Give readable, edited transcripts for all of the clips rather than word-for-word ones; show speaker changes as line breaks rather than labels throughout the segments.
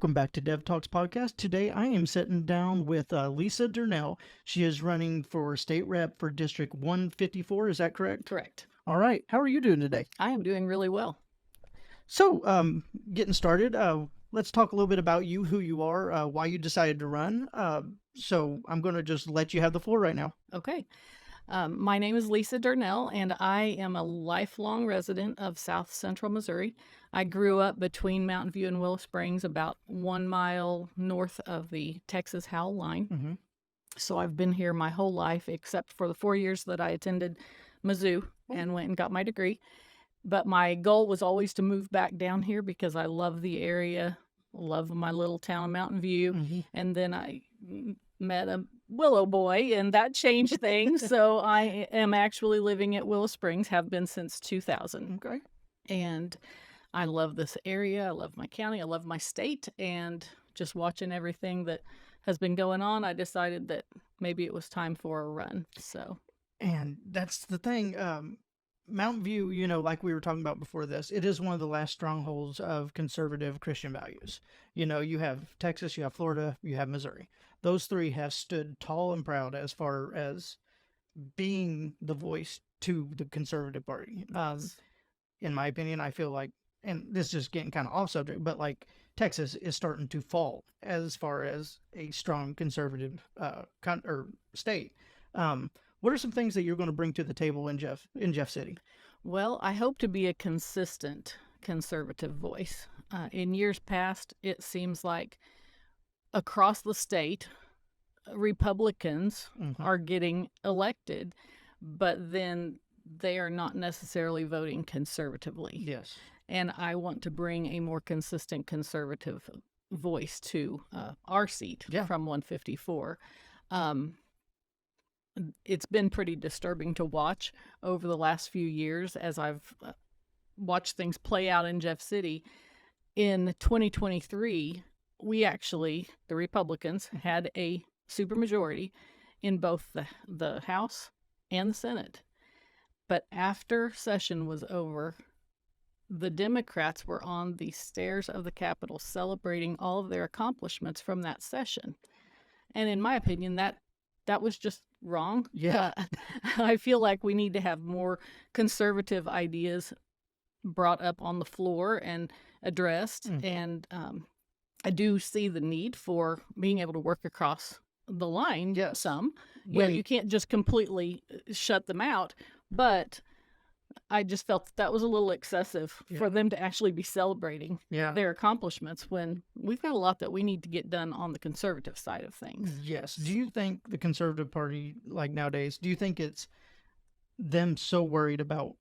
Welcome back to Dev Talks Podcast. Today I am sitting down with Lisa Durnell. She is running for state rep for District 154. Is that correct?
Correct.
All right. How are you doing today?
I am doing really well.
So, getting started, let's talk a little bit about you, who you are, why you decided to run. So I'm going to just let you have the floor right now.
Okay. My name is Lisa Durnell, and I am a lifelong resident of South Central Missouri. I grew up between Mountain View and Willow Springs, about 1 mile north of the Texas-Howell line.
Mm-hmm.
So I've been here my whole life, except for the 4 years that I attended Mizzou and went and got my degree. But my goal was always to move back down here because I love the area, love my little town of Mountain View.
Mm-hmm.
And then I met a Willow boy, and that changed things. So I am actually living at Willow Springs, have been since 2000.
Okay.
And I love this area. I love my county. I love my state. And just watching everything that has been going on, I decided that maybe it was time for a run. So,
And that's the thing. Mountain View, like we were talking about before this, it is one of the last strongholds of conservative Christian values. You have Texas, you have Florida, you have Missouri. Those three have stood tall and proud as far as being the voice to the conservative party. In my opinion, I feel like, and this is just getting kind of off subject, but like Texas is starting to fall as far as a strong conservative state. What are some things that you're going to bring to the table in Jeff City?
well, I hope to be a consistent conservative voice. In years past, it seems like across the state, Republicans
Mhm.
are getting elected, but then they are not necessarily voting conservatively.
Yes.
And I want to bring a more consistent conservative voice to our seat
Yeah.
from 154. It's been pretty disturbing to watch over the last few years as I've watched things play out in Jeff City. In 2023, the Republicans, had a supermajority in both the House and the Senate. But after session was over, the Democrats were on the stairs of the Capitol celebrating all of their accomplishments from that session. And in my opinion, that was just wrong.
Yeah.
I feel like we need to have more conservative ideas brought up on the floor and addressed. And I do see the need for being able to work across the line.
Yes.
Some.
When-
You can't just completely shut them out. But I just felt that was a little excessive for them to actually be celebrating
Yeah.
their accomplishments when we've got a lot that we need to get done on the conservative side of things.
Yes. Do you think the conservative party, like nowadays, do you think it's them so worried about,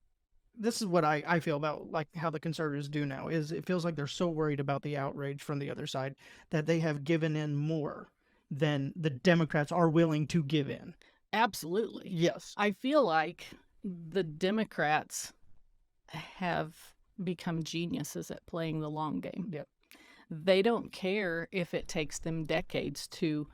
this is what I feel about like how the conservatives do now, is it feels like they're so worried about the outrage from the other side that they have given in more than the Democrats are willing to give in.
Absolutely.
Yes.
I feel like the Democrats have become geniuses at playing the long game.
Yep.
They don't care if it takes them decades to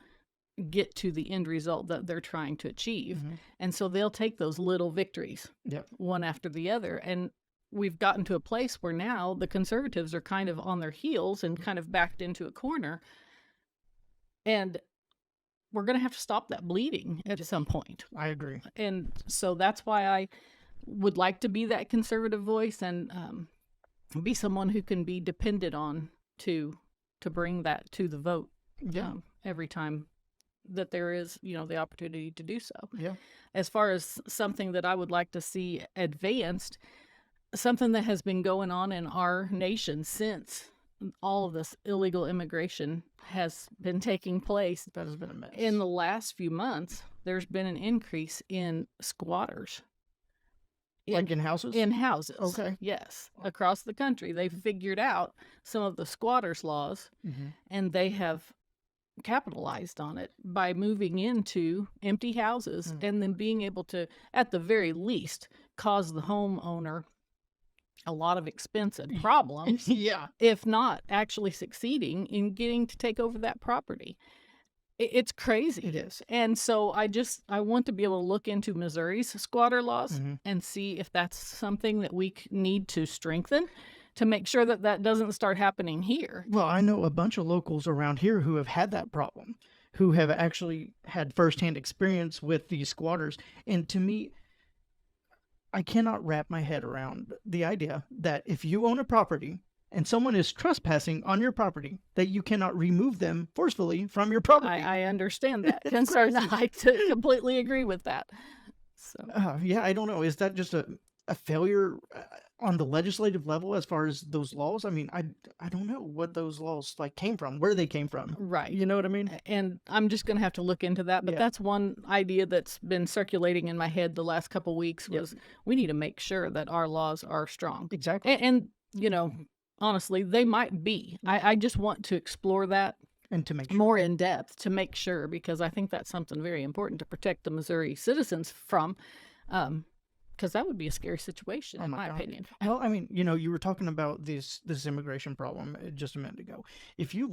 get to the end result that they're trying to achieve.
Mhm.
And so they'll take those little victories
Yep.
one after the other. And we've gotten to a place where now the conservatives are kind of on their heels and kind of backed into a corner. And we're going to have to stop that bleeding at some point.
I agree.
And so that's why I would like to be that conservative voice and be someone who can be depended on to bring that to the vote
Yeah.
every time that there is, the opportunity to do so.
Yeah.
As far as something that I would like to see advanced, something that has been going on in our nation since all of this illegal immigration has been taking place.
That has been a mess.
In the last few months, there's been an increase in squatters.
Like in houses?
In houses.
Okay.
Yes. Across the country. They've figured out some of the squatters' laws,
Mhm.
and they have capitalized on it by moving into empty houses and then being able to, at the very least, cause the homeowner a lot of expense and problems,
Yeah.
if not actually succeeding in getting to take over that property. It's crazy.
It is.
And so I want to be able to look into Missouri's squatter laws
Mhm.
and see if that's something that we need to strengthen to make sure that that doesn't start happening here.
Well, I know a bunch of locals around here who have had that problem, who have actually had firsthand experience with these squatters. And to me, I cannot wrap my head around the idea that if you own a property and someone is trespassing on your property, that you cannot remove them forcefully from your property.
I understand that
It's
concern.
crazy.
Completely agree with that. So
Yeah, I don't know. Is that just a failure on the legislative level as far as those laws? I mean, I don't know what those laws like came from, where they came from.
right.
You know what I mean?
And I'm just going to have to look into that. But
Yeah.
that's one idea that's been circulating in my head the last couple weeks
Yep.
was we need to make sure that our laws are strong.
Exactly.
And you know, honestly, they might be. I just want to explore that
And to make sure.
more in depth to make sure, because I think that's something very important to protect the Missouri citizens from, because that would be a scary situation,
Oh
in
my
my
God.
opinion.
Well, I mean, you were talking about this immigration problem just a minute ago. If you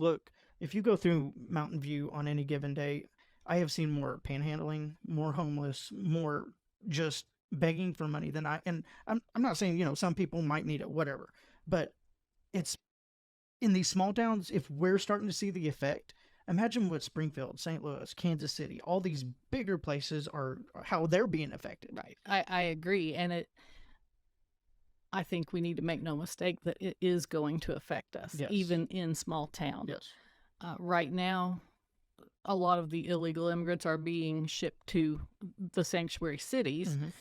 go through Mountain View on any given day, I have seen more panhandling, more homeless, more just begging for money than and I'm not saying, some people might need it, whatever, but it's in these small towns, if we're starting to see the effect, imagine what Springfield, St. Louis, Kansas City, all these bigger places are, how they're being affected.
Right. I agree. And I think we need to make no mistake that it is going to affect us,
Yes.
even in small towns.
Yes.
Right now, a lot of the illegal immigrants are being shipped to the sanctuary cities,
Mhm.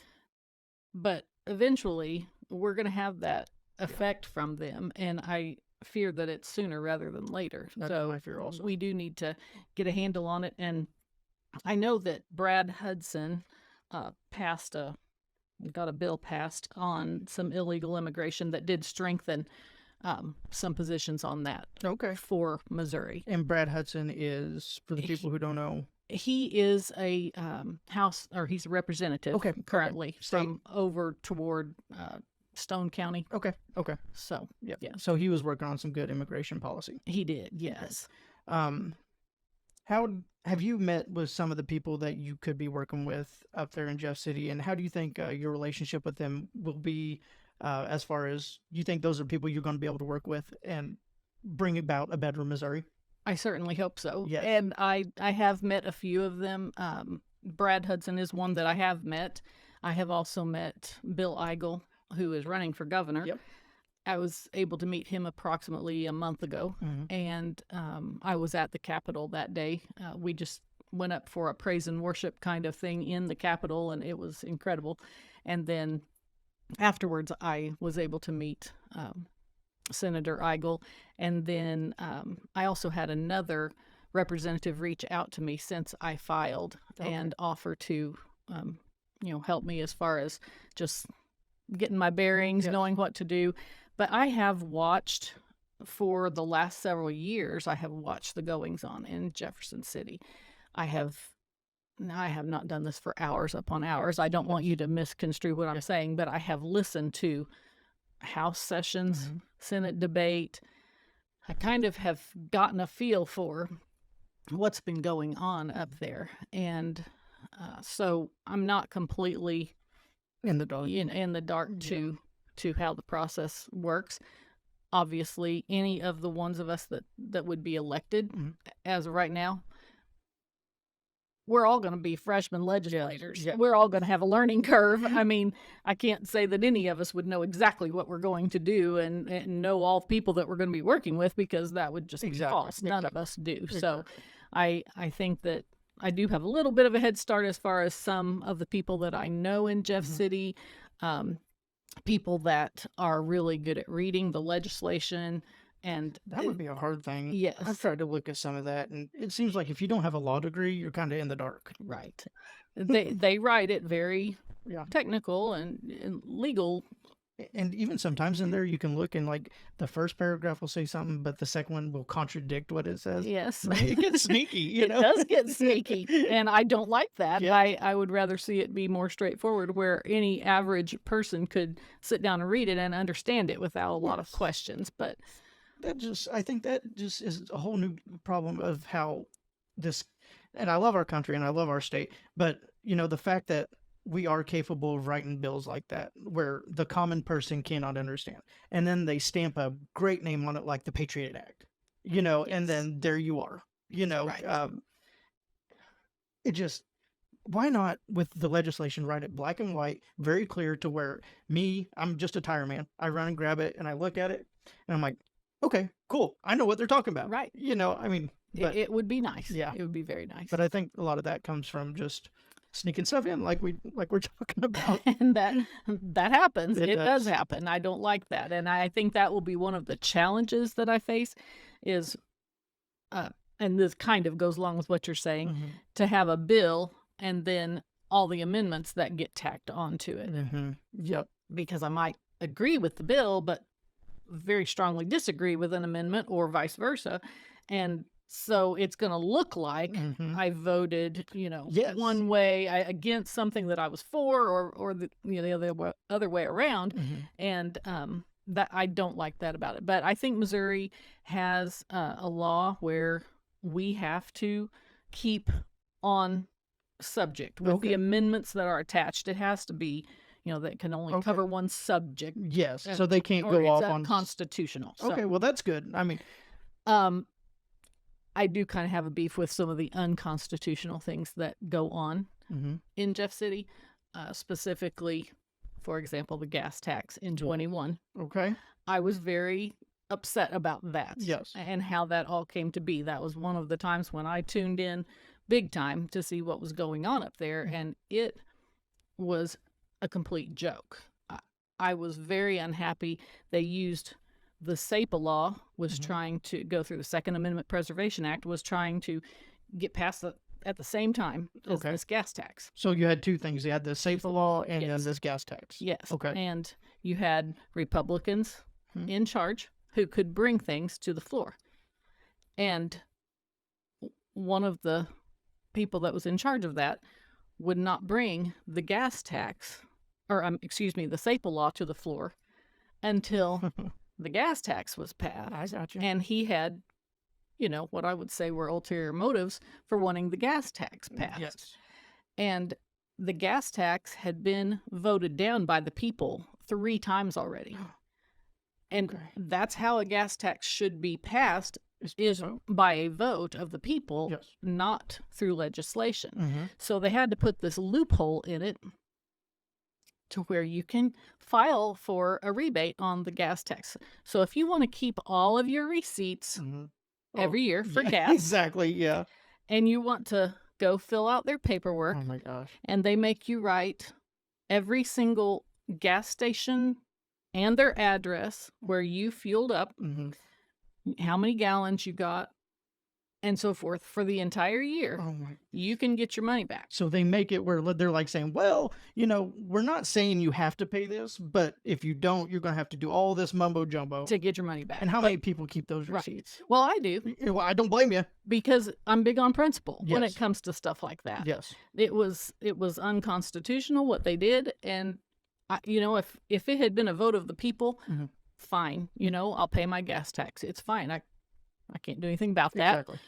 but eventually we're going to have that effect from them. And I fear that it's sooner rather than later.
That's
So
my fear also.
we do need to get a handle on it. And I know that Brad Hudson got a bill passed on some illegal immigration that did strengthen some positions on that
Okay.
for Missouri.
And Brad Hudson is, for the people who don't know,
He is a he's a representative
Okay,
currently
State.
from over toward Stone County.
okay.
So
Yep.
Yeah.
So he was working on some good immigration policy.
he did, yes.
How have you met with some of the people that you could be working with up there in Jeff City, and how do you think your relationship with them will be, as far as you think those are people you're going to be able to work with and bring about a better Missouri?
I certainly hope so.
Yes.
And I have met a few of them. Brad Hudson is one that I have met. I have also met Bill Eigel, who is running for governor.
Yep.
I was able to meet him approximately a month ago,
Mhm.
and I was at the Capitol that day. We just went up for a praise and worship kind of thing in the Capitol, and it was incredible. And then afterwards, I was able to meet Senator Eigel, and then I also had another representative reach out to me since I filed
Okay.
and offer to, help me as far as just getting my bearings,
Yes.
knowing what to do. But I have watched for the last several years. I have watched the goings on in Jefferson City. I have not done this for hours upon hours. I don't want you to misconstrue what I'm saying, but I have listened to House sessions,
Mhm.
Senate debate. I kind of have gotten a feel for what's been going on up there. And so I'm not completely
In the dark.
in the dark
Yeah.
to how the process works. Obviously, any of the ones of us that would be elected
Mhm.
as of right now, we're all going to be freshman legislators.
Yeah.
We're all going to have a learning curve. I mean, I can't say that any of us would know exactly what we're going to do and know all the people that we're going to be working with, because that would just be
Exactly.
false. None of us do. So
Exactly.
I think that I do have a little bit of a head start as far as some of the people that I know in Jeff
Mhm.
City, people that are really good at reading the legislation. And
That would be a hard thing.
yes.
I've tried to look at some of that, and it seems like if you don't have a law degree, you're kind of in the dark.
Right. They write it very
Yeah.
technical and legal.
And even sometimes in there, you can look and like the first paragraph will say something, but the second one will contradict what it says.
Yes.
It gets sneaky, you
It
know?
does get sneaky, and I don't like that.
Yeah.
I would rather see it be more straightforward, where any average person could sit down and read it and understand it without a lot of
Yes.
questions. But
I think that just is a whole new problem of how this, and I love our country and I love our state, but the fact that we are capable of writing bills like that where the common person cannot understand. And then they stamp a great name on it like the Patriot Act, and
Yes.
then there you are,
Right.
it just, why not with the legislation write it black and white, very clear to where I'm just a tire man. I run and grab it and I look at it and I'm like, okay, cool. I know what they're talking about.
Right.
I mean, but
It would be nice.
Yeah.
It would be very nice.
but I think a lot of that comes from just sneaking stuff in like we're talking about.
And that happens.
It
It does
does.
happen. I don't like that. And I think that will be one of the challenges that I face is and this kind of goes along with what you're saying,
Mhm.
to have a bill and then all the amendments that get tacked onto it.
Yep.
Because I might agree with the bill, but very strongly disagree with an amendment or vice versa. And so it's going to look like
Mhm.
I voted,
Yes.
one way against something that I was for, or the other way around.
Mhm.
And that I don't like that about it. But I think Missouri has a law where we have to keep on subject with the
Okay.
amendments that are attached. It has to be, that can only
Okay.
cover one subject.
Yes. So they can't
or
go
it's
off on.
constitutional. So,
Okay. Well, that's good. I mean,
I do kind of have a beef with some of the unconstitutional things that go on
mhm.
in Jeff City, specifically, for example, the gas tax in 21.
Okay.
I was very upset about that.
Yes.
And how that all came to be. That was one of the times when I tuned in big time to see what was going on up there, and it was a complete joke. I was very unhappy. They used the SAPA law, was trying to go through the Second Amendment Preservation Act, was trying to get passed at the same time as
Okay.
this gas tax.
So you had two things. You had the SAFA law and then
Yes.
this gas tax.
Yes.
Okay.
And you had Republicans
Hmm.
in charge who could bring things to the floor. And one of the people that was in charge of that would not bring the gas tax, or the SAPA law to the floor until the gas tax was passed.
I got you.
And he had, what I would say were ulterior motives for wanting the gas tax passed.
Yes.
And the gas tax had been voted down by the people 3 times already. And
Okay.
that's how a gas tax should be passed, is
vote.
by a vote of the people,
Yes.
not through legislation.
Mhm.
So they had to put this loophole in it to where you can file for a rebate on the gas tax. So if you want to keep all of your receipts
Mhm.
every year for
Yeah,
gas,
Exactly. Yeah.
and you want to go fill out their paperwork,
Oh my gosh.
and they make you write every single gas station and their address where you fueled up,
Mhm.
how many gallons you got, and so forth for the entire year,
Oh my.
you can get your money back.
So they make it where they're like saying, well, we're not saying you have to pay this, but if you don't, you're going to have to do all this mumbo jumbo.
To get your money back.
And how
But-
many people keep those
Right.
receipts?
Well, I do,
Well, I don't blame you.
because I'm big on principle when it
Yes.
comes to stuff like that.
Yes.
It was unconstitutional what they did, and if it had been a vote of the people,
Mhm.
fine. I'll pay my gas tax. It's fine. I can't do anything about that.
Exactly.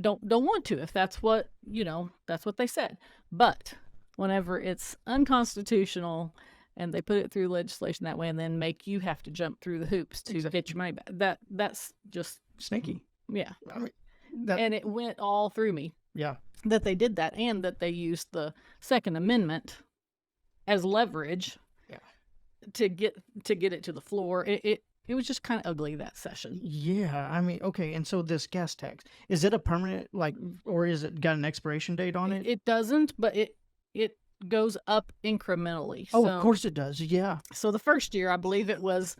Don't want to, if that's what that's what they said. But whenever it's unconstitutional and they put it through legislation that way, and then make you have to jump through the hoops to
Exactly.
get your money back, that's just
Sneaky.
yeah.
I mean, that,
And it went all through me
yeah.
that they did that, and that they used the Second Amendment as leverage
Yeah.
to get it to the floor. It was just kind of ugly that session.
Yeah. I mean, okay. And so this gas tax, is it a permanent, or is it got an expiration date on it?
It doesn't, but it goes up incrementally.
Oh,
So-
of course it does. Yeah.
So the first year, I believe it was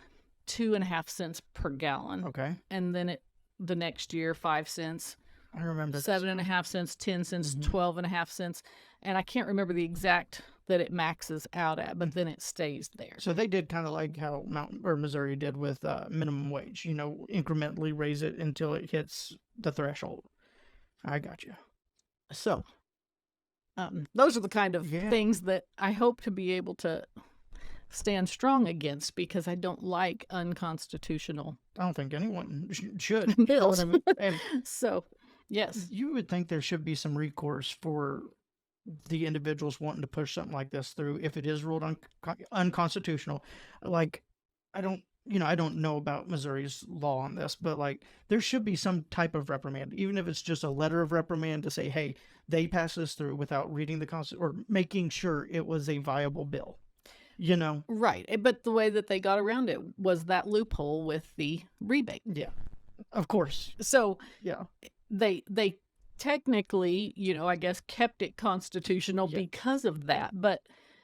2.5 cents per gallon,
Okay.
and then the next year 5 cents,
I remember this.
7.5 cents, 10 cents,
Mhm.
12.5 cents, and I can't remember the exact that it maxes out at, but then it stays there.
So they did kind of like how Missouri did with minimum wage, incrementally raise it until it hits the threshold. I got you. So,
Those are the kind of
Yeah.
things that I hope to be able to stand strong against, because I don't like unconstitutional
I don't think anyone should.
bills.
You know what I mean? And
So, yes.
you would think there should be some recourse for the individuals wanting to push something like this through, if it is ruled unconstitutional, like, I don't know about Missouri's law on this, but like there should be some type of reprimand, even if it's just a letter of reprimand to say, hey, they passed this through without reading the Constitution or making sure it was a viable bill, you know?
Right. But the way that they got around it was that loophole with the rebate.
Yeah, of course.
So
Yeah.
they technically, I guess kept it constitutional because of that, but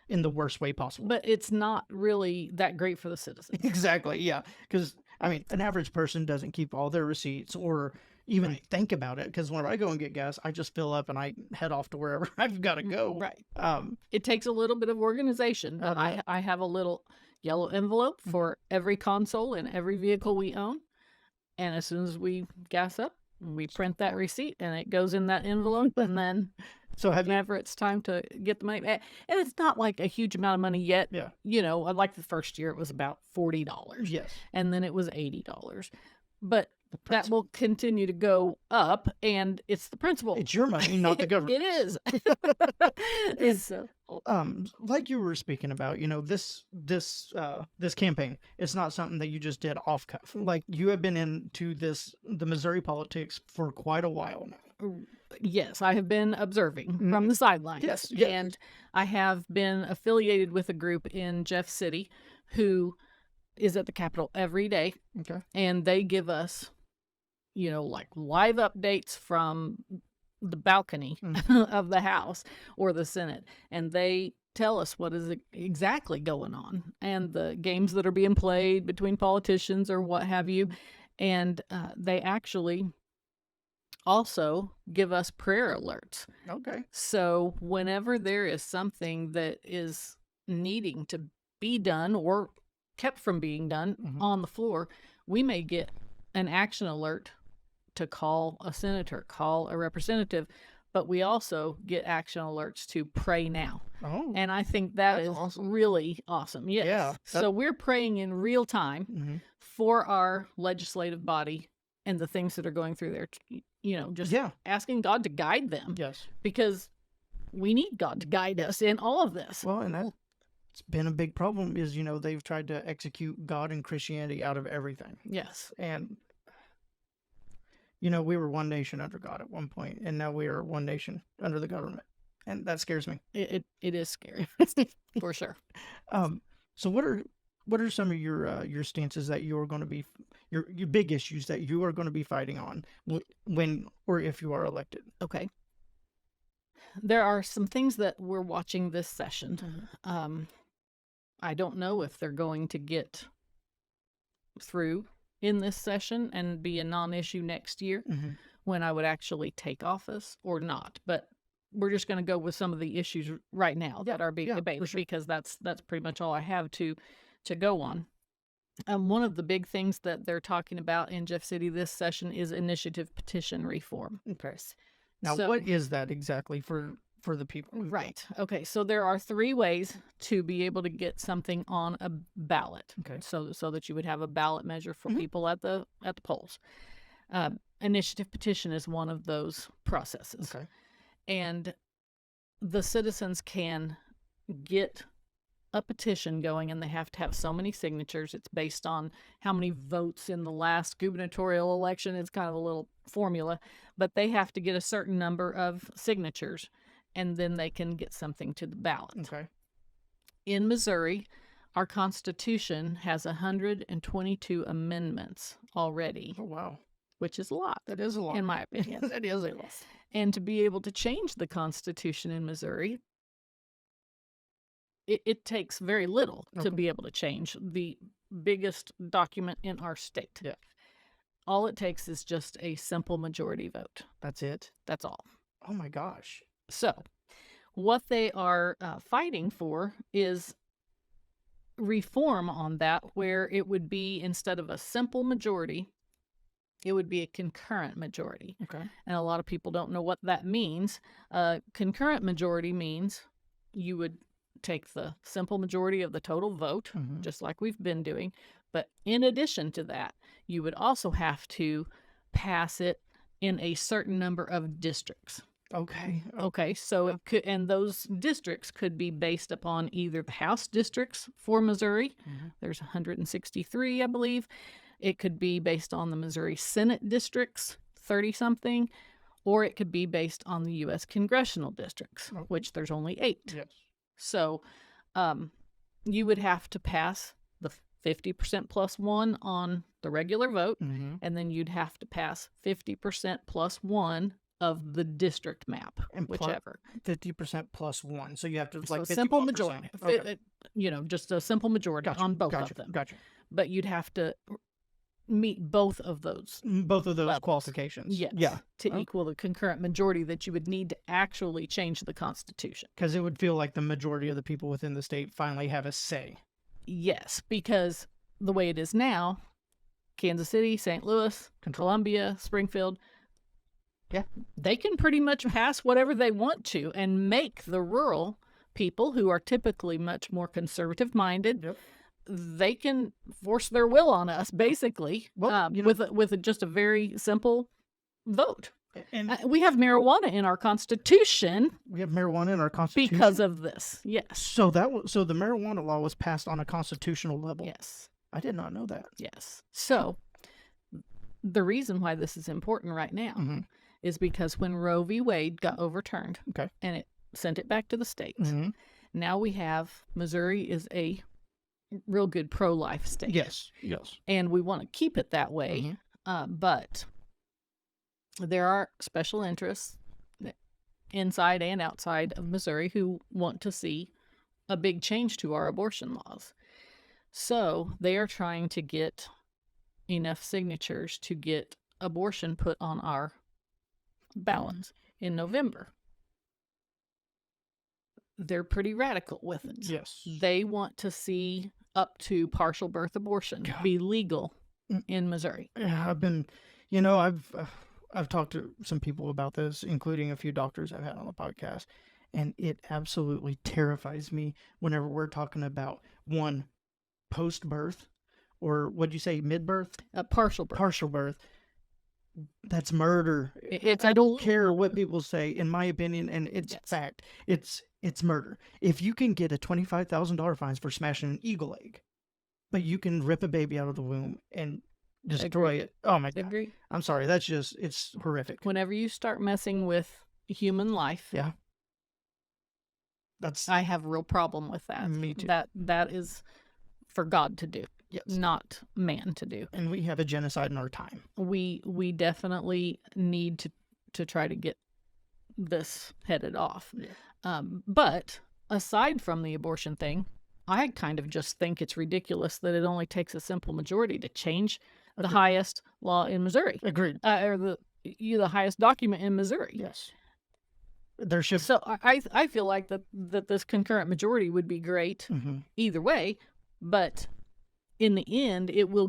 In the worst way possible.
it's not really that great for the citizens.
Exactly. Yeah. Because, I mean, an average person doesn't keep all their receipts or even think about it. Because whenever I go and get gas, I just fill up and I head off to wherever I've got to go.
Right. It takes a little bit of organization, but I have a little yellow envelope for every console and every vehicle we own. And as soon as we gas up, we print that receipt and it goes in that envelope. And then
So
whenever it's time to get the money, and it's not like a huge amount of money yet.
Yeah.
Like the first year it was about $40.
Yes.
And then it was $80. But that will continue to go up, and it's the principle.
It's your money, not the government.
It is. It's
Like you were speaking about, this campaign, it's not something that you just did off cuff. Like you have been into the Missouri politics for quite a while now.
Yes, I have been observing from the sidelines.
Yes, yes.
And I have been affiliated with a group in Jeff City who is at the Capitol every day.
Okay.
And they give us, like live updates from the balcony of the House or the Senate. And they tell us what is exactly going on and the games that are being played between politicians or what have you. And they actually also give us prayer alerts.
Okay.
So whenever there is something that is needing to be done or kept from being done on the floor, we may get an action alert to call a senator, call a representative, but we also get action alerts to pray now.
Oh.
And I think that is
awesome.
really awesome. Yes.
Yeah,
So we're praying in real time for our legislative body and the things that are going through there, just asking God to guide them.
Yes.
Because we need God to guide us in all of this.
Well, and that's been a big problem is, they've tried to execute God and Christianity out of everything.
Yes.
And, we were one nation under God at one point, and now we are one nation under the government. And that scares me.
It is scary, for sure.
So what are some of your stances that you're going to be your big issues that you are going to be fighting on when or if you are elected?
Okay. There are some things that we're watching this session. I don't know if they're going to get through in this session and be a non-issue next year when I would actually take office or not. But we're just going to go with some of the issues right now that are being debated because that's pretty much all I have to go on. One of the big things that they're talking about in Jeff City this session is initiative petition reform.
Okay. Now,
So-
what is that exactly for the people?
Right. Okay. So there are 3 ways to be able to get something on a ballot.
Okay.
So that you would have a ballot measure for people at the polls. Initiative petition is one of those processes.
Okay.
And the citizens can get a petition going, and they have to have so many signatures. It's based on how many votes in the last gubernatorial election. It's kind of a little formula, but they have to get a certain number of signatures, and then they can get something to the ballot.
Okay.
In Missouri, our Constitution has 122 amendments already,
Oh, wow.
which is a lot,
That is a lot.
in my opinion.
That is a lot.
And to be able to change the Constitution in Missouri, it takes very little to
Okay.
be able to change the biggest document in our state.
Yeah.
All it takes is just a simple majority vote.
That's it?
That's all.
Oh, my gosh.
So, what they are fighting for is reform on that, where it would be, instead of a simple majority, it would be a concurrent majority.
Okay.
And a lot of people don't know what that means. Concurrent majority means you would take the simple majority of the total vote, just like we've been doing. But in addition to that, you would also have to pass it in a certain number of districts.
Okay.
Okay, so it could, and those districts could be based upon either the House districts for Missouri.
Mhm.
There's 163, I believe. It could be based on the Missouri Senate districts, 30 something, or it could be based on the U.S. congressional districts,
Oh.
which there's only 8.
Yes.
So you would have to pass the 50% plus 1 on the regular vote,
Mm-hmm.
and then you'd have to pass 50% plus 1 of the district map,
And
whichever.
50% plus 1. So you have to
So
like
a simple
51%.
majority,
Okay.
just a simple majority
Gotcha.
on both
Gotcha.
of them.
Gotcha.
But you'd have to meet both of those
Both of those
levels.
qualifications.
Yes.
Yeah.
To
Okay.
equal the concurrent majority that you would need to actually change the Constitution.
Because it would feel like the majority of the people within the state finally have a say.
Yes, because the way it is now, Kansas City, St. Louis, Columbia, Springfield,
Yeah.
they can pretty much pass whatever they want to and make the rural people, who are typically much more conservative minded,
Yep.
they can force their will on us, basically,
Well, you know-
with just a very simple vote.
And
We have marijuana in our Constitution
we have marijuana in our Constitution.
because of this. Yes.
So so the marijuana law was passed on a constitutional level.
Yes.
I did not know that.
Yes. So the reason why this is important right now
Mm-hmm.
is because when Roe v. Wade got overturned,
Okay.
and it sent it back to the states,
Mm-hmm.
now we have Missouri is a real good pro-life state.
Yes. Yes.
And we want to keep it that way.
Mhm.
But there are special interests inside and outside of Missouri who want to see a big change to our abortion laws. So they are trying to get enough signatures to get abortion put on our ballot in November. They're pretty radical with it.
Yes.
They want to see up to partial birth abortion
God.
be legal
Mm.
in Missouri.
Yeah, I've talked to some people about this, including a few doctors I've had on the podcast, and it absolutely terrifies me whenever we're talking about one post-birth, or what'd you say, mid-birth,
Partial birth.
partial birth. That's murder.
I don't
Care what people say, in my opinion, and it's
Yes.
fact. It's murder. If you can get a $25,000 fine for smashing an eagle egg, but you can rip a baby out of the womb and destroy it. Oh my God.
agree.
I'm sorry. It's horrific.
Whenever you start messing with human life,
Yeah. That's
I have a real problem with that.
Me too.
That is for God to do,
yes.
not man to do.
And we have a genocide in our time.
We definitely need to try to get this headed off.
Yeah.
But aside from the abortion thing, I kind of just think it's ridiculous that it only takes a simple majority to change the
Agreed.
highest law in Missouri,
Agreed.
or the highest document in Missouri.
Yes. There should.
So I feel like that this concurrent majority would be great
Mhm.
either way, but in the end, it'll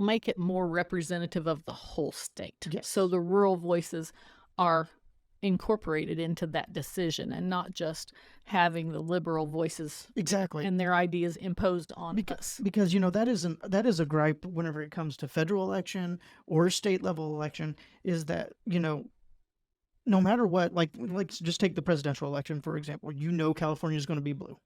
make it more representative of the whole state.
Yes.
So the rural voices are incorporated into that decision, and not just having the liberal voices
Exactly.
and their ideas imposed on us.
Because that is a gripe whenever it comes to federal election or state level election, is that no matter what, like just take the presidential election for example, California is going to be blue,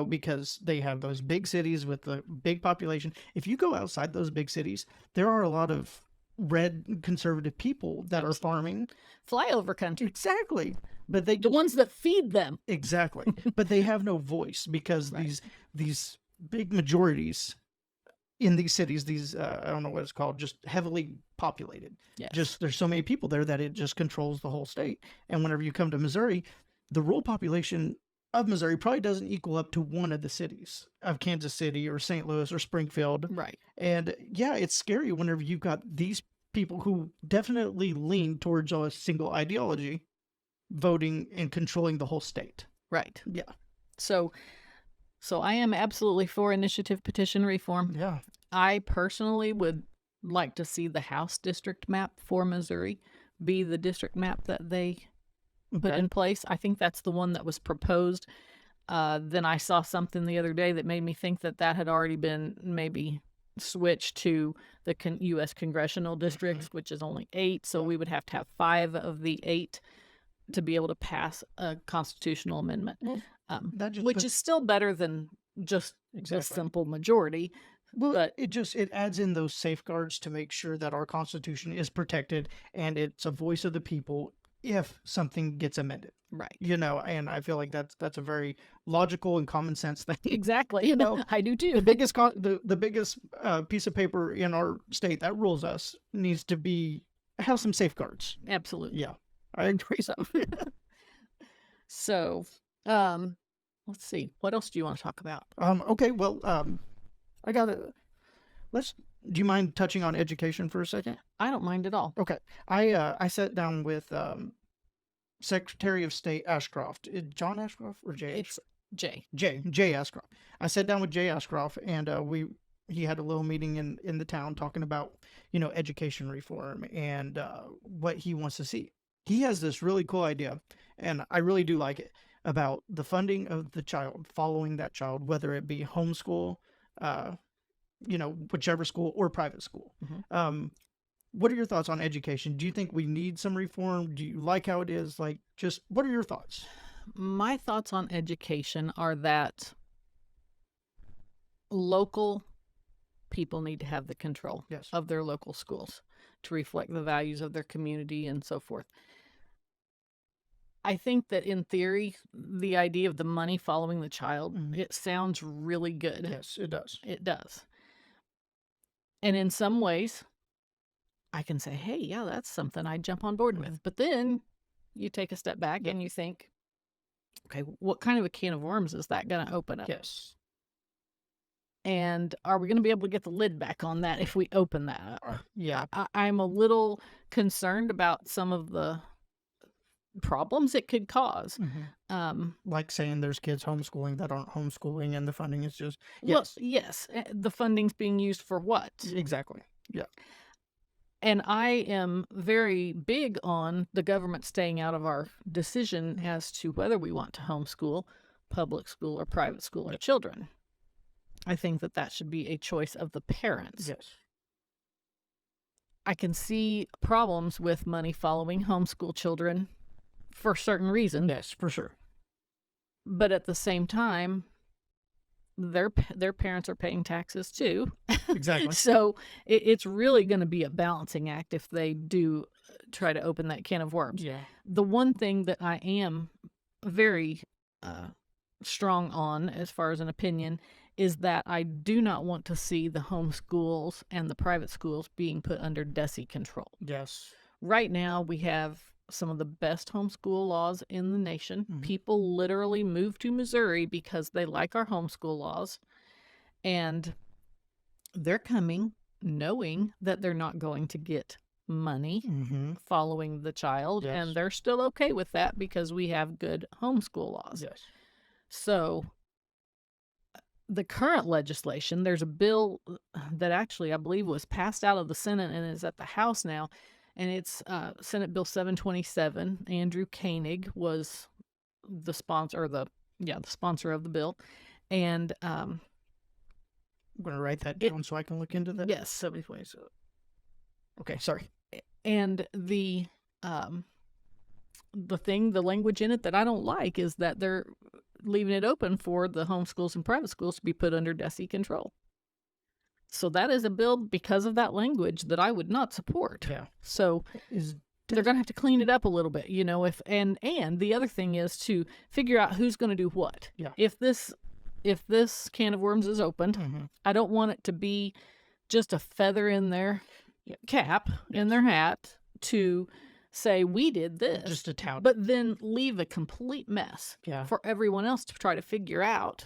because they have those big cities with the big population. If you go outside those big cities, there are a lot of red conservative people that are farming.
Flyover country.
Exactly. But
The ones that feed them.
exactly. But they have no voice because
Right.
these big majorities in these cities, I don't know what it's called, just heavily populated.
Yes.
Just there's so many people there that it just controls the whole state. And whenever you come to Missouri, the rural population of Missouri probably doesn't equal up to one of the cities of Kansas City or St. Louis or Springfield.
Right.
And yeah, it's scary whenever you've got these people who definitely lean towards a single ideology voting and controlling the whole state.
Right.
Yeah.
So I am absolutely for initiative petition reform.
Yeah.
I personally would like to see the House district map for Missouri be the district map that they put
Okay.
in place. I think that's the one that was proposed. Then I saw something the other day that made me think that had already been maybe switch to the U.S. congressional districts, which is only 8. So we would have to have 5 of the 8 to be able to pass a constitutional amendment,
That just
which is still better than just a simple majority.
well,
But
it adds in those safeguards to make sure that our Constitution is protected and it's a voice of the people if something gets amended.
right,
And I feel like that's a very logical and common sense thing.
exactly. I do too.
The biggest piece of paper in our state that rules us needs to have some safeguards.
Absolutely.
Yeah, I agree.
So, let's see. What else do you want to talk about?
Okay, well, I got to do you mind touching on education for a second?
I don't mind at all.
Okay. I sat down with Secretary of State Ashcroft. John Ashcroft or Jay?
It's Jay.
Jay Ashcroft. I sat down with Jay Ashcroft, and he had a little meeting in the town talking about education reform and what he wants to see. He has this really cool idea, and I really do like it, about the funding of the child, following that child, whether it be homeschool, whichever school, or private school.
Mm-hmm.
What are your thoughts on education? Do you think we need some reform? Do you like how it is? Like, just what are your thoughts?
My thoughts on education are that local people need to have the control
Yes.
of their local schools to reflect the values of their community and so forth. I think that in theory, the idea of the money following the child, it sounds really good.
Yes, it does.
It does. And in some ways, I can say, hey, yeah, that's something I'd jump on board with. But then you take a step back and you think, okay, what kind of a can of worms is that going to open up?
Yes.
And are we going to be able to get the lid back on that if we open that up?
Yeah.
I'm a little concerned about some of the problems it could cause.
Like saying there's kids homeschooling that aren't homeschooling and the funding is just...
Well, yes. The funding's being used for what?
Exactly. Yeah.
And I am very big on the government staying out of our decision as to whether we want to homeschool, public school, or private school our children. I think that should be a choice of the parents.
Yes.
I can see problems with money following homeschool children for certain reasons.
Yes, for sure.
But at the same time, their parents are paying taxes too.
Exactly.
So it's really going to be a balancing act if they do try to open that can of worms.
Yeah.
The one thing that I am very strong on as far as an opinion is that I do not want to see the homeschools and the private schools being put under DESE control.
Yes.
Right now, we have some of the best homeschool laws in the nation. People literally move to Missouri because they like our homeschool laws. And they're coming knowing that they're not going to get money following the child.
Yes.
And they're still okay with that because we have good homeschool laws.
Yes.
So the current legislation, there's a bill that actually I believe was passed out of the Senate and is at the House now. And it's Senate Bill 727. Andrew Koenig was the sponsor, the sponsor of the bill. And
I'm going to write that down so I can look into that.
Yes, 727.
Okay, sorry.
And the language in it that I don't like is that they're leaving it open for the homeschools and private schools to be put under DESE control. So that is a bill because of that language that I would not support.
Yeah.
So they're going to have to clean it up a little bit, and the other thing is to figure out who's going to do what.
Yeah.
If this can of worms is opened, I don't want it to be just a feather in their cap, in their hat, to say we did this.
Just a tout.
But then leave a complete mess for everyone else to try to figure out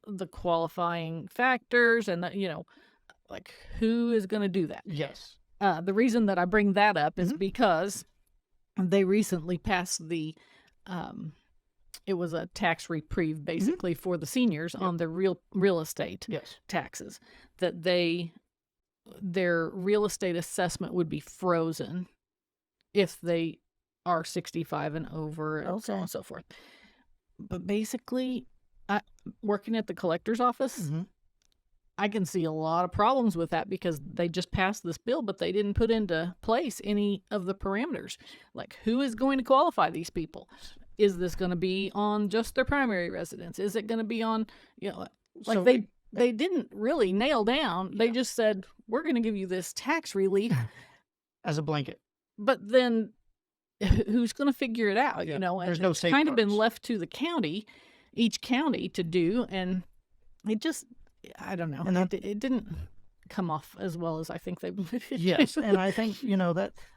the qualifying factors and like who is going to do that.
Yes.
The reason that I bring that up is because they recently passed it was a tax reprieve basically for the seniors on their real estate taxes, that their real estate assessment would be frozen if they are 65 and over and so on and so forth. But basically, working at the collector's office, I can see a lot of problems with that because they just passed this bill, but they didn't put into place any of the parameters. Like, who is going to qualify these people? Is this going to be on just their primary residence? Is it going to be on, like
So
they didn't really nail down. They just said, we're going to give you this tax relief,
as a blanket,
but then who's going to figure it out?
Yeah.
And
There's no
it's kind of been
safeguards.
left to the county, each county to do, and it just, I don't know.
And that-
it didn't come off as well as I think they.
yes, and I think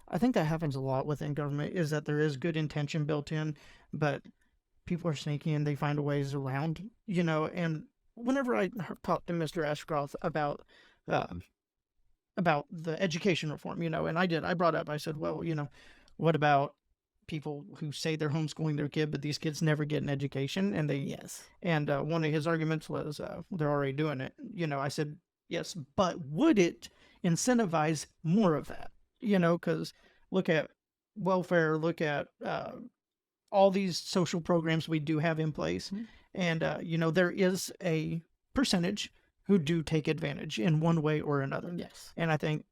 I think that happens a lot within government, is that there is good intention built in, but people are sneaky and they find ways around. And whenever I talked to Mr. Ashcroft about the education reform, and I brought up, I said, well, what about people who say they're homeschooling their kid, but these kids never get an education, and they
Yes.
and one of his arguments was they're already doing it. I said yes, but would it incentivize more of that? Because look at welfare, look at all these social programs we do have in place,
Mhm.
and there is a percentage who do take advantage in one way or another.
Yes.
And I think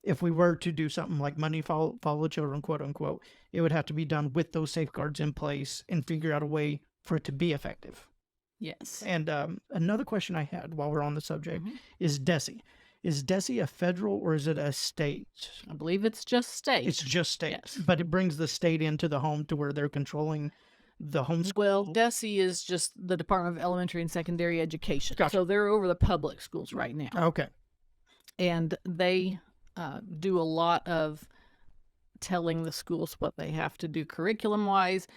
if we were to do something like money follow children, quote unquote, it would have to be done with those safeguards in place and figure out a way for it to be effective.
Yes.
And another question I had while we're on the subject
Mhm.
is DESE. Is DESE a federal or is it a state?
I believe it's just state.
It's just state,
Yes.
but it brings the state into the home to where they're controlling the homeschool.
Well, DESE is just the Department of Elementary and Secondary Education.
Gotcha.
So they're over the public schools right now.
Okay.
And they do a lot of telling the schools what they have to do curriculum wise.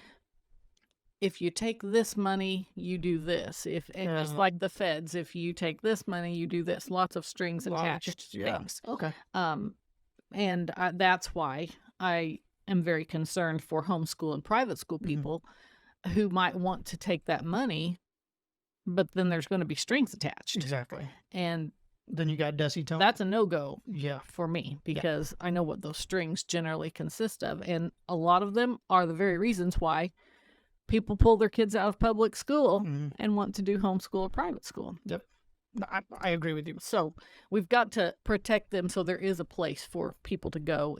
If you take this money, you do this. And just like the feds, if you take this money, you do this. Lots of strings attached things.
Okay.
And that's why I am very concerned for homeschool and private school
Mhm.
people who might want to take that money, but then there's going to be strings attached.
Exactly.
And
Then you got DESE tone.
that's a no-go
Yeah.
for me because I know what those strings generally consist of. And a lot of them are the very reasons why people pull their kids out of public school
Mhm.
and want to do homeschool or private school.
No, I agree with you.
So we've got to protect them so there is a place for people to go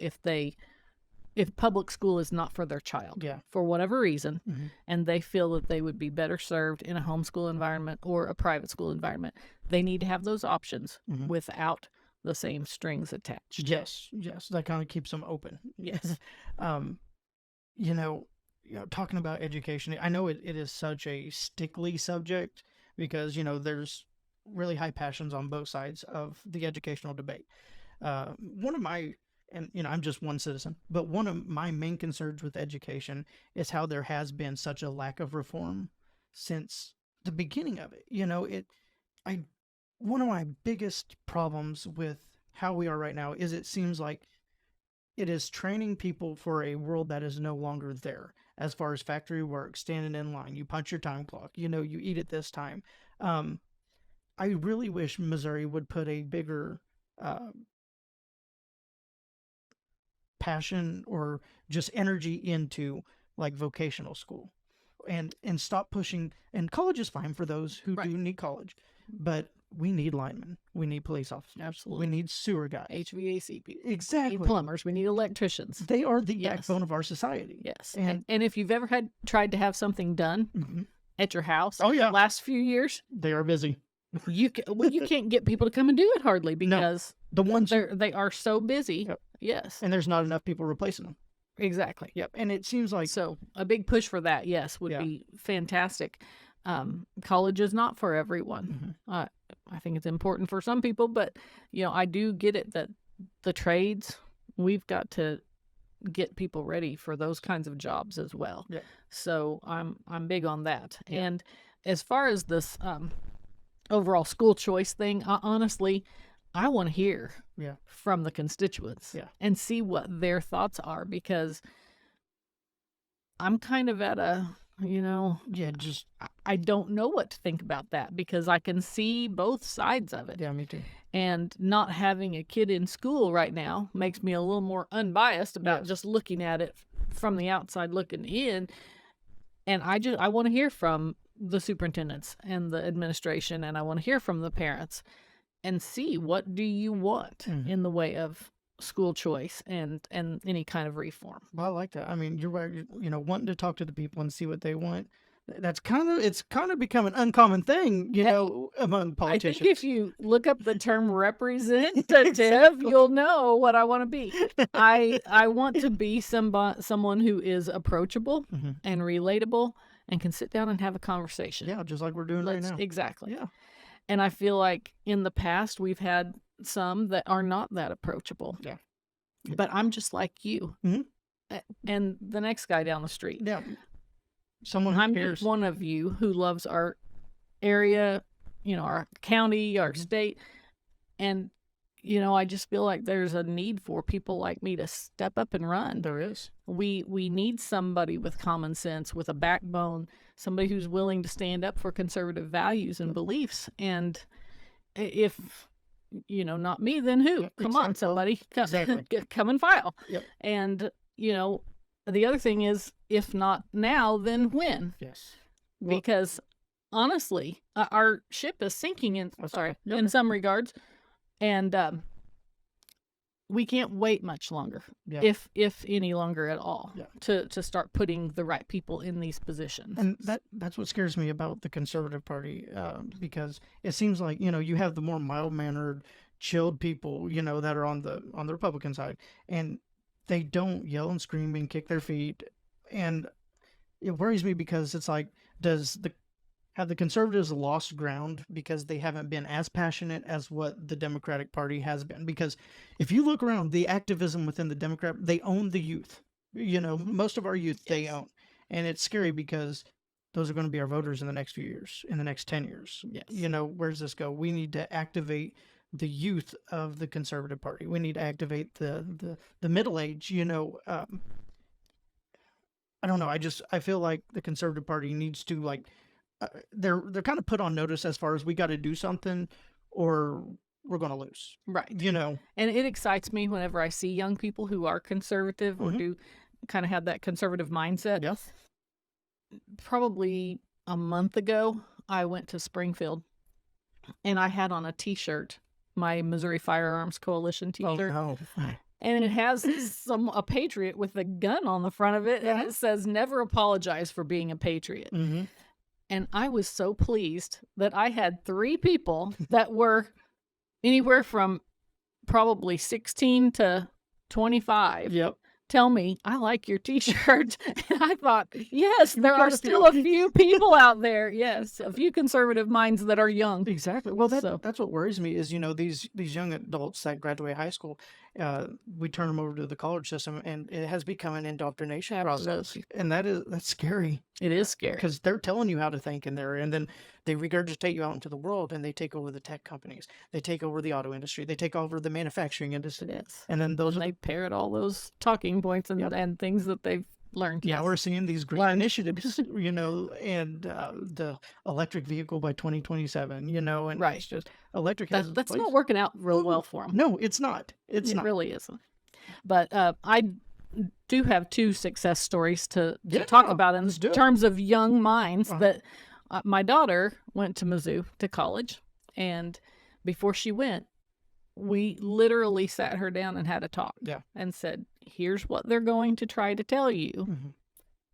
if public school is not for their child
Yeah.
for whatever reason,
Mhm.
and they feel that they would be better served in a homeschool environment or a private school environment. They need to have those options
Mhm.
without the same strings attached.
Yes. That kind of keeps them open.
Yes.
um, talking about education, I know it is such a stickly subject because, there's really high passions on both sides of the educational debate. One of my, and, I'm just one citizen, but one of my main concerns with education is how there has been such a lack of reform since the beginning of it. One of my biggest problems with how we are right now is it seems like it is training people for a world that is no longer there. As far as factory work, standing in line, you punch your time clock, you eat at this time. I really wish Missouri would put a bigger passion or just energy into like vocational school and stop pushing. And college is fine for those who
Right.
do need college, but we need linemen, we need police officers,
Absolutely.
we need sewer guys.
HVAC people. We
Exactly.
need plumbers. We need electricians.
They are the
Yes.
backbone of our society.
Yes.
And-
And if you've ever tried to have something done
Mhm.
at your house,
Oh, yeah.
last few years,
They are busy.
you can't get people to come and do it hardly because
The ones,
they are so busy.
Yep.
Yes.
and there's not enough people replacing them.
Exactly.
Yep. And it seems like,
So a big push for that, yes, would
Yeah.
be fantastic. College is not for everyone.
Mhm.
I think it's important for some people, but I do get it that the trades, we've got to get people ready for those kinds of jobs as well.
Yeah.
So I'm big on that.
Yeah.
And as far as this overall school choice thing, honestly, I want to hear
Yeah.
from the constituents
Yeah.
and see what their thoughts are because I'm kind of at a,
yeah, just,
I don't know what to think about that because I can see both sides of it.
yeah, me too.
And not having a kid in school right now makes me a little more unbiased about
Yes.
just looking at it from the outside looking in. And I want to hear from the superintendents and the administration, and I want to hear from the parents and see what do you want
Mhm.
in the way of school choice and any kind of reform.
Well, I like that. I mean, you're right. Wanting to talk to the people and see what they want. It's kind of become an uncommon thing, among
I think
politicians.
if you look up the term representative, you'll know what I want to be. I want to be someone who is approachable
Mhm.
and relatable and can sit down and have a conversation.
Yeah, just like we're doing right now.
Exactly.
Yeah.
And I feel like in the past we've had some that are not that approachable.
Yeah.
But I'm just like you.
Mhm.
And the next guy down the street.
Yeah. Someone who
I'm
cares.
just one of you who loves our area, our county, our state. And, I just feel like there's a need for people like me to step up and run.
There is.
We need somebody with common sense, with a backbone, somebody who's willing to stand up for conservative values and beliefs. And if, not me, then who?
Yeah,
Come on,
exactly.
somebody.
Exactly.
Come and file.
Yep.
And, the other thing is, if not now, then when?
Yes. Well,
Because honestly, our ship is sinking in
Yep.
in some regards, and we can't wait much longer,
Yeah.
if any longer at all,
Yeah.
to start putting the right people in these positions.
And that's what scares me about the Conservative Party, because it seems like you have the more mild mannered, chilled people that are on the Republican side, and they don't yell and scream and kick their feet, and it worries me because it's like, have the conservatives lost ground because they haven't been as passionate as what the Democratic Party has been? Because if you look around, the activism within the Democrat, they own the youth. Most of our youth they own, and it's scary because those are going to be our voters in the next few years, in the next 10 years.
Yes.
Where's this go? We need to activate the youth of the Conservative Party. We need to activate the middle age. I don't know. I feel like the Conservative Party needs to they're kind of put on notice as far as we got to do something or we're going to lose.
Right.
And
it excites me whenever I see young people who are conservative or do kind of have that conservative mindset.
Yes.
Probably a month ago, I went to Springfield and I had on a t-shirt, my Missouri Firearms Coalition t-shirt.
Oh, no.
And it has a patriot with a gun on the front of it, and it says, "Never apologize for being a patriot."
Mm-hmm.
And I was so pleased that I had 3 people that were anywhere from probably 16 to 25
Yep.
tell me, "I like your t-shirt." And I thought, yes, there
got
are
a
still a
few.
few people out there. Yes, a few conservative minds that are young.
Exactly. Well,
So-
that's what worries me is, these young adults that graduate high school, we turn them over to the college system, and it has become an indoctrination process.
Absolutely.
And that's scary
It is scary.
because they're telling you how to think and then they regurgitate you out into the world and they take over the tech companies. They take over the auto industry. They take over the manufacturing industry.
Yes.
And then those
And they parrot all those talking points and things that they've learned.
Yeah,
Yes.
we're seeing these green initiatives, and the electric vehicle by 2027, and
Right.
it's just electric has its
That's
place.
not working out real well for them.
No, it's not. It's
It
not.
really isn't. But I do have 2 success stories to
Yeah,
talk about in
let's do it.
terms of young minds.
Uh-huh.
That my daughter went to Mizzou to college, and before she went, we literally sat her down and had a talk.
Yeah.
And said, "Here's what they're going to try to tell you.
Mhm.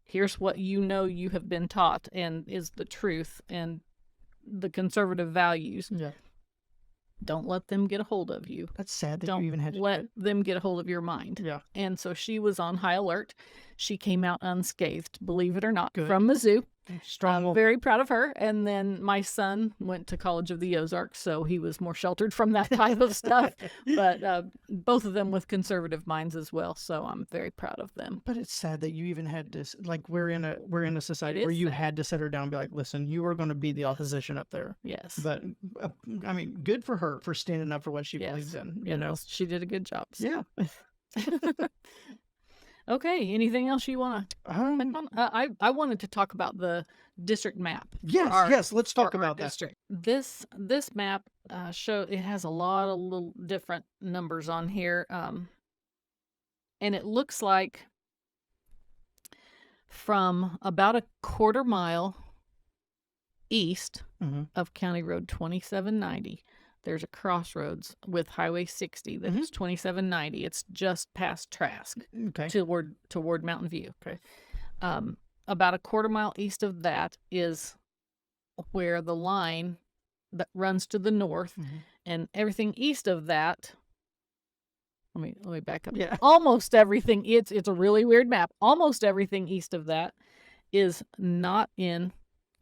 Here's what you have been taught and is the truth and the conservative values.
Yeah,
Don't let them get a hold of you.
that's sad that
Don't
you even had to do
let
it.
them get a hold of your mind."
Yeah,
And so she was on high alert. She came out unscathed, believe it or not,
Good.
from Mizzou.
strong.
I'm very proud of her. And then my son went to College of the Ozarks, so he was more sheltered from that type of stuff. But both of them with conservative minds as well, so I'm very proud of them.
But it's sad that you even had to we're in a society
It
where
is
you
sad.
had to sit her down and be like, listen, you are going to be the opposition up there.
Yes.
But I mean, good for her for standing up for what she
Yes.
believes in.
Yes, she did a good job.
Yeah.
Okay, anything else you want to I wanted to talk about the district map. for
Yes. Let's
for
talk
our
about that.
district. This map it has a lot of little different numbers on here, and it looks like from about a quarter mile east
Mhm.
of County Road 2790 there's a crossroads with Highway 60 that is 2790. It's just past Trask
Okay.
toward Mountain View.
Okay.
About a quarter mile east of that is where the line that runs to the north, and everything east of that. Let me back up.
Yeah.
Almost everything. It's a really weird map. Almost everything east of that is not in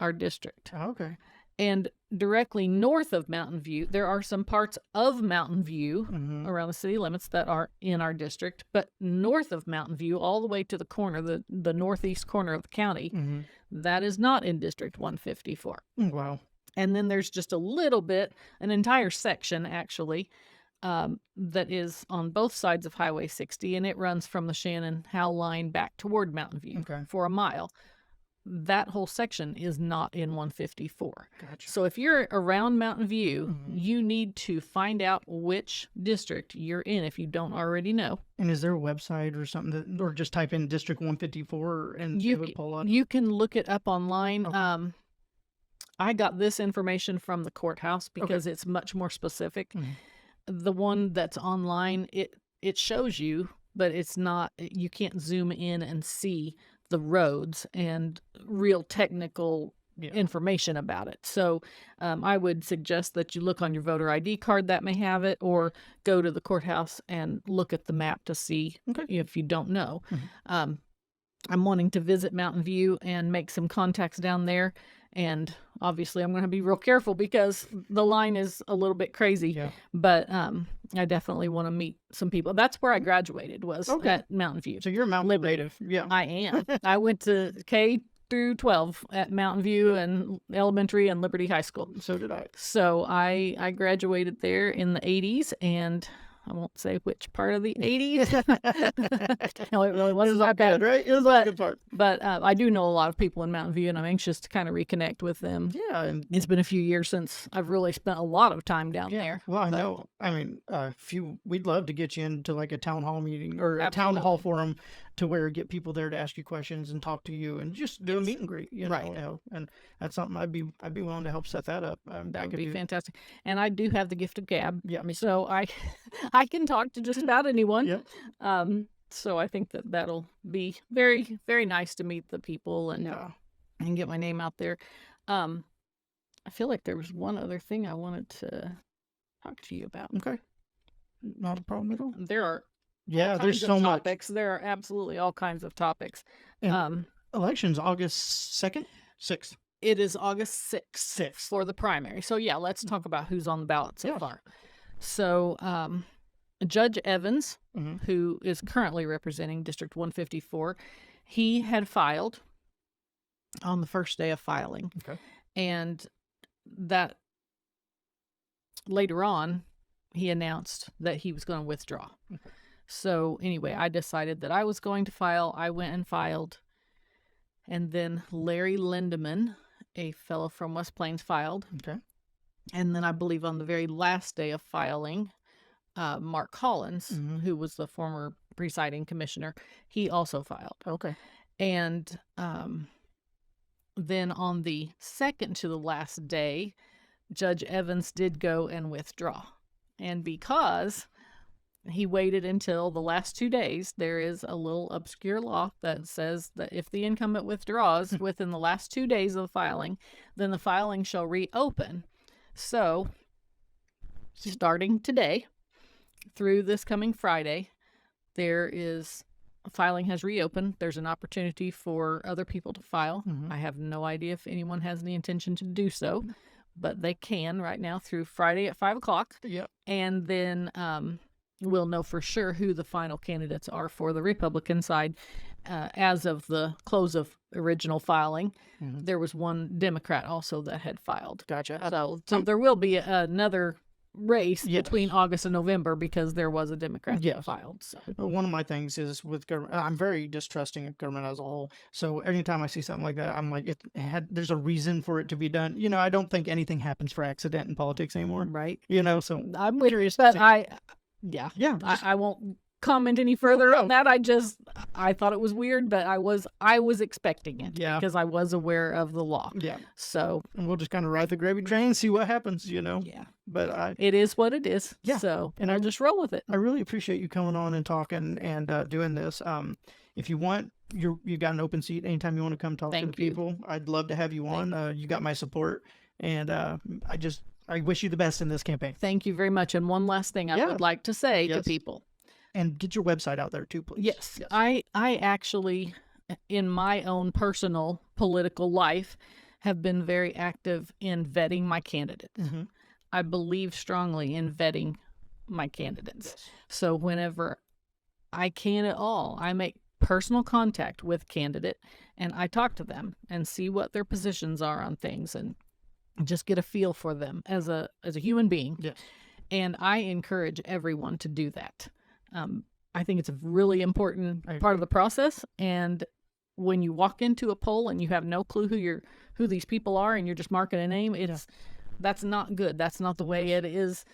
our district.
Okay.
And directly north of Mountain View, there are some parts of Mountain View around the city limits that are in our district, but north of Mountain View, all the way to the corner, the northeast corner of the county, that is not in District 154.
Wow.
And then there's just a little bit, an entire section actually, that is on both sides of Highway 60, and it runs from the Shannon-Howell line back toward Mountain View for a mile. That whole section is not in 154.
Gotcha.
So if you're around Mountain View, you need to find out which district you're in if you don't already know.
And is there a website or something that, or just type in District 154 and it would pull up?
You can look it up online.
Okay.
I got this information from the courthouse because it's much more specific. The one that's online, it shows you, but it's not, you can't zoom in and see the roads and real technical information about it. So I would suggest that you look on your voter ID card that may have it, or go to the courthouse and look at the map to see if you don't know. I'm wanting to visit Mountain View and make some contacts down there. And obviously I'm going to be real careful because the line is a little bit crazy. Yeah. But I definitely want to meet some people. That's where I graduated, was at Mountain View.
So you're a Mountain native. Yeah.
I am. I went to K through 12 at Mountain View and Elementary and Liberty High School.
So did I.
So I graduated there in the 80s, and I won't say which part of the 80s. No, it really wasn't that bad,
right? It was a good part.
But I do know a lot of people in Mountain View, and I'm anxious to kind of reconnect with them.
Yeah. And
it's been a few years since I've really spent a lot of time down there.
Well, I know. I mean, we'd love to get you into like a town hall meeting or a town hall forum to where get people there to ask you questions and talk to you and just do a meet and greet, you know, and that's something I'd be willing to help set that up.
That would be fantastic. And I do have the gift of gab.
Yeah.
So I can talk to just about anyone.
Yeah.
So I think that'll be very, very nice to meet the people and get my name out there. I feel like there was one other thing I wanted to talk to you about.
Okay. Not a problem at all.
There are
there's so much.
Topics. There are absolutely all kinds of topics.
Elections August 2nd? 6th.
It is August 6th for the primary. So yeah, let's talk about who's on the ballot so far. So Judge Evans, who is currently representing District 154, he had filed on the first day of filing. Okay. And that later on, he announced that he was going to withdraw. Okay. So anyway, I decided that I was going to file. I went and filed. And then Larry Lindeman, a fellow from West Plains, filed. Okay. And then I believe on the very last day of filing, Mark Collins, who was the former presiding commissioner, he also filed. Okay. And then on the second to the last day, Judge Evans did go and withdraw. And because he waited until the last 2 days, there is a little obscure law that says that if the incumbent withdraws within the last 2 days of the filing, then the filing shall reopen. So, starting today through this coming Friday, filing has reopened. There's an opportunity for other people to file. I have no idea if anyone has any intention to do so, but they can right now through Friday at 5 o'clock. Yep. And then we'll know for sure who the final candidates are for the Republican side. As of the close of original filing, there was one Democrat also that had filed. Gotcha. So there will be another race between August and November because there was a Democrat that filed. So.
One of my things is with government, I'm very distrusting of government as a whole. So anytime I see something like that, I'm like, there's a reason for it to be done. You know, I don't think anything happens for accident in politics anymore.
Right.
You know, so
I'm with you, but I won't comment any further on that. I thought it was weird, but I was expecting it.
Yeah.
Because I was aware of the law.
Yeah.
So,
And we'll just kind of ride the gravy train, see what happens,
yeah.
But
It is what it is.
Yeah.
So,
And
I'll just roll with it.
I really appreciate you coming on and talking and doing this. If you want, you got an open seat anytime you want to come talk to the
Thank you.
people. I'd love to have you on. You got my support, and I wish you the best in this campaign.
Thank you very much. And one last thing I
Yeah.
would like to say to
Yes.
people.
And get your website out there too, please.
Yes. I actually, in my own personal political life, have been very active in vetting my candidates.
Mm-hmm.
I believe strongly in vetting my candidates.
Yes.
So whenever I can at all, I make personal contact with candidate and I talk to them and see what their positions are on things and just get a feel for them as a human being.
Yes.
And I encourage everyone to do that. I think it's a really important part of the process. And when you walk into a poll and you have no clue who these people are and you're just marking a name, that's not good. That's not the way it is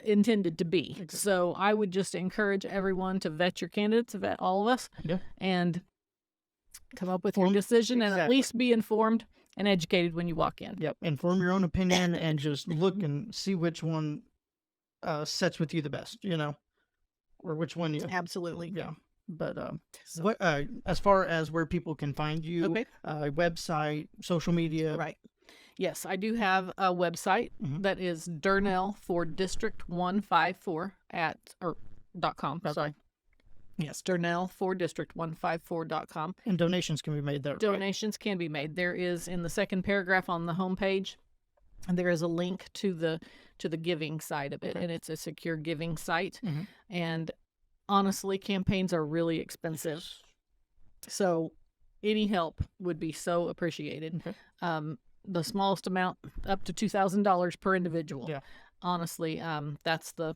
intended to be.
Exactly.
So I would just encourage everyone to vet your candidates, vet all of us, and come up with your decision and at least be informed and educated when you walk in.
Yep. And form your own opinion and just look and see which one sets with you the best, or which one you.
Absolutely.
Yeah. But what as far as where people can find you,
Okay.
Website, social media,
Right. Yes, I do have a website that is Durnell for District 154 .com. Sorry. Yes, Durnell for District 154.com.
And donations can be made there.
Donations can be made. There is in the second paragraph on the homepage, there is a link to the giving side of it, and it's a secure giving site.
Mhm.
And honestly, campaigns are really expensive, so any help would be so appreciated.
Okay.
The smallest amount up to $2,000 per individual.
Yeah.
Honestly, that's the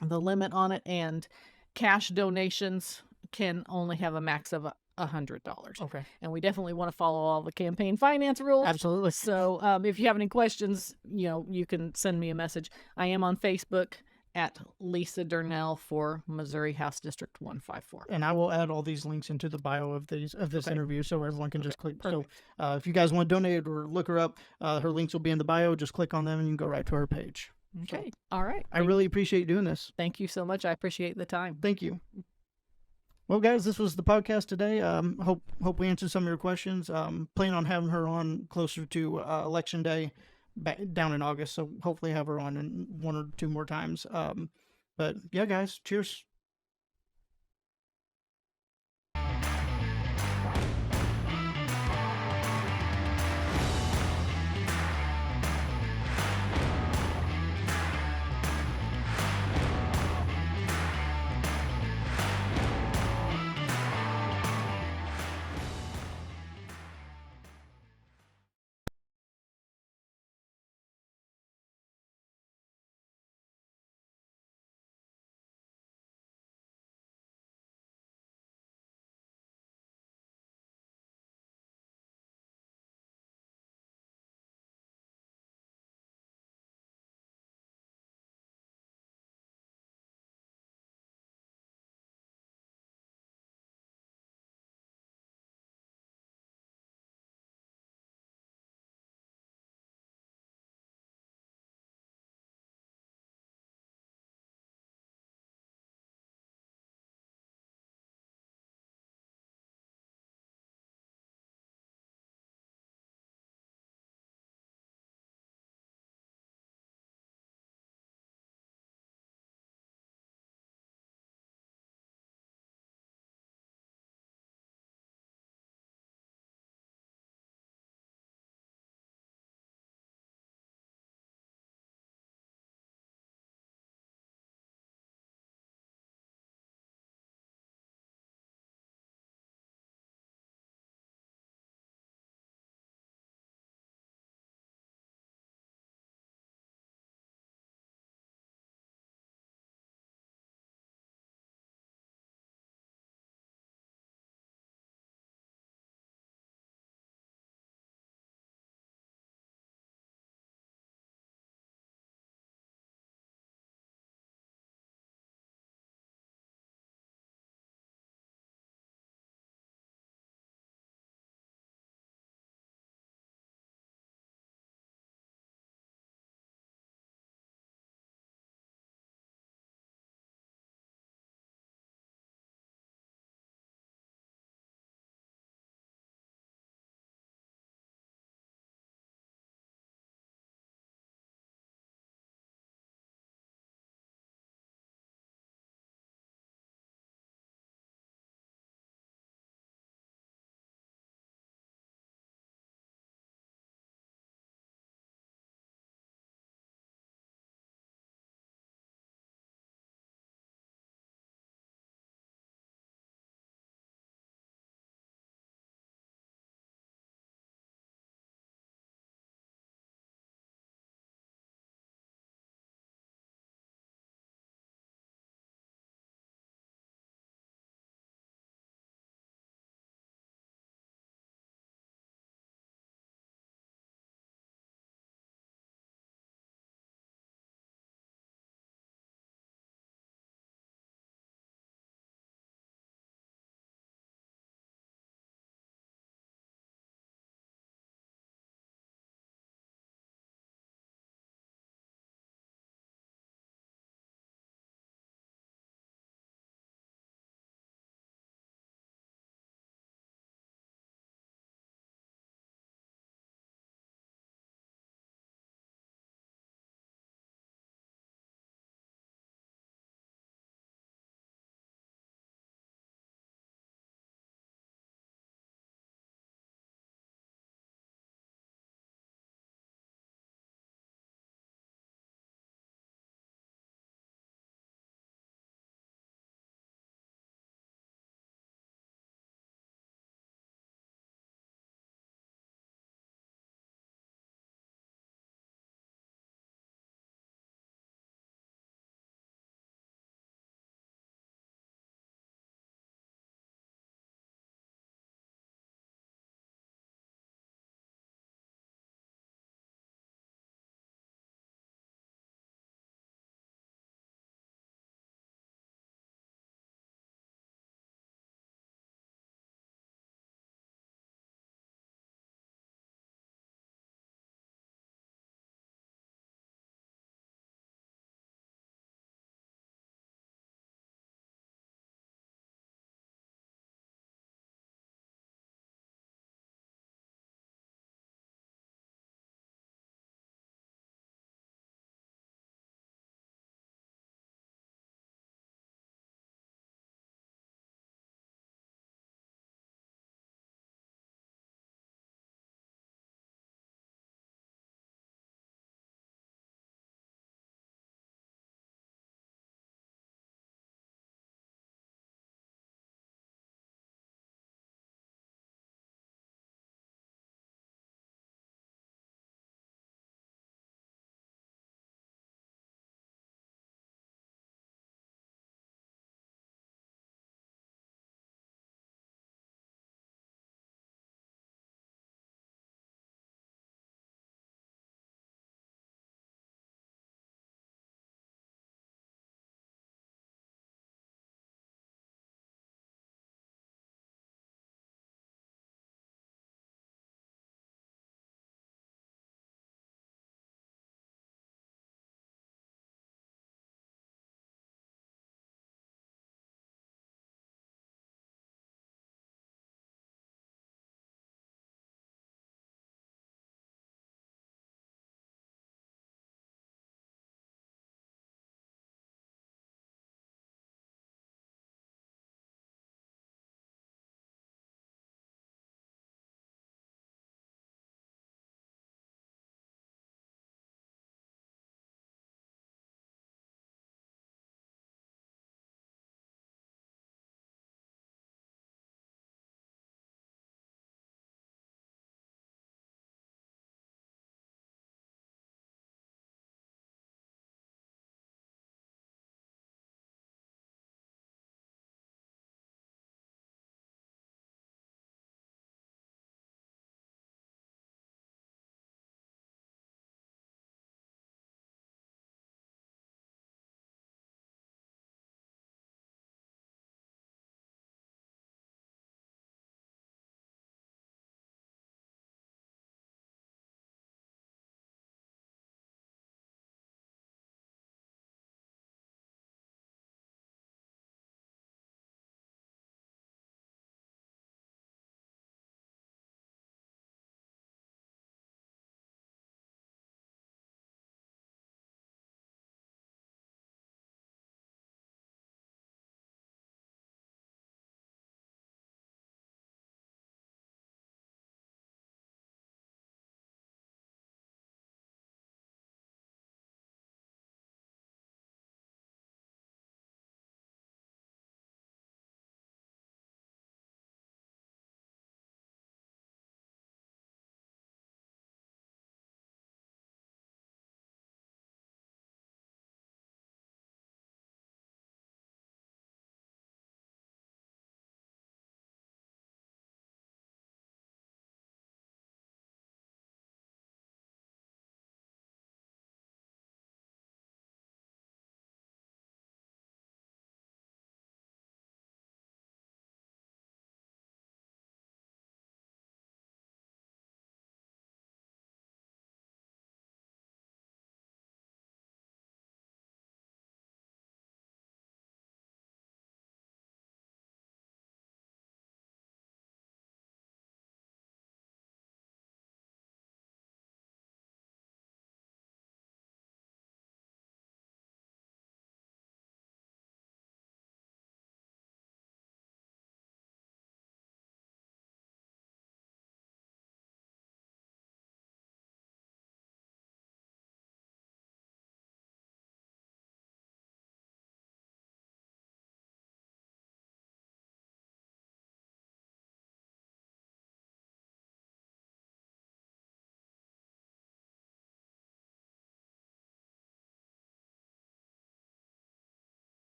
limit on it, and cash donations can only have a max of $100.
Okay.
And we definitely want to follow all the campaign finance rules.
Absolutely.
So if you have any questions, you can send me a message. I am on Facebook at Lisa Durnell for Missouri House District 154.
And I will add all these links into the bio of this interview, so everyone can just click.
Perfect.
So if you guys want to donate or look her up, her links will be in the bio. Just click on them and you can go right to her page.
Okay. All right.
I really appreciate you doing this.
Thank you so much. I appreciate the time.
Thank you. Well, guys, this was the podcast today. Hope we answered some of your questions. Plan on having her on closer to Election Day, down in August. So hopefully have her on in one or two more times. But yeah, guys, cheers.